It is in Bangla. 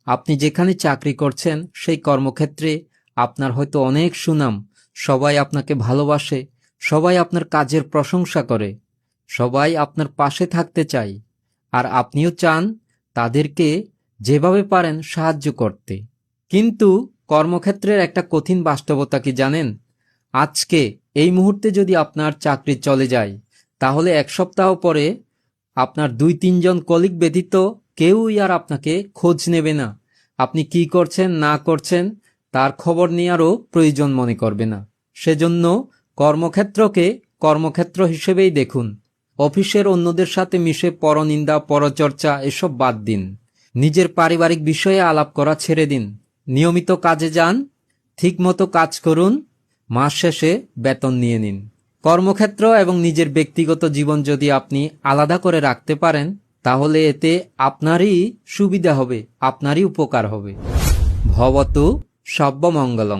আপনি যেখানে চাকরি করছেন সেই কর্মক্ষেত্রে আপনার হয়তো অনেক সুনাম, সবাই আপনাকে ভালোবাসে, সবাই আপনার কাজের প্রশংসা করে, সবাই আপনার পাশে থাকতে চায়, আর আপনিও চান তাদেরকে যেভাবে পারেন সাহায্য করতে। কিন্তু কর্মক্ষেত্রের একটা কঠিন বাস্তবতা কি জানেন? আজকে এই মুহূর্তে যদি আপনার চাকরি চলে যায়, তাহলে এক সপ্তাহ পরে আপনার 2-3 জন কলিগ ব্যতীত কেউই আর আপনাকে খোঁজ নেবে না। আপনি কি করছেন না করছেন তার খবর নেওয়ারও প্রয়োজন মনে করবে না। সেজন্য কর্মক্ষেত্রকে কর্মক্ষেত্র হিসেবেই দেখুন। অফিসের অন্যদের সাথে মিশে পরনিন্দা, পরচর্চা এসব বাদ দিন। নিজের পারিবারিক বিষয়ে আলাপ করা ছেড়ে দিন। নিয়মিত কাজে যান, ঠিকমতো কাজ করুন, মাস শেষে বেতন নিয়ে নিন। কর্মক্ষেত্র এবং নিজের ব্যক্তিগত জীবন যদি আপনি আলাদা করে রাখতে পারেন, তাহলে এতে আপনারই সুবিধা হবে, আপনারই উপকার হবে। ভবতু সর্বমঙ্গলং।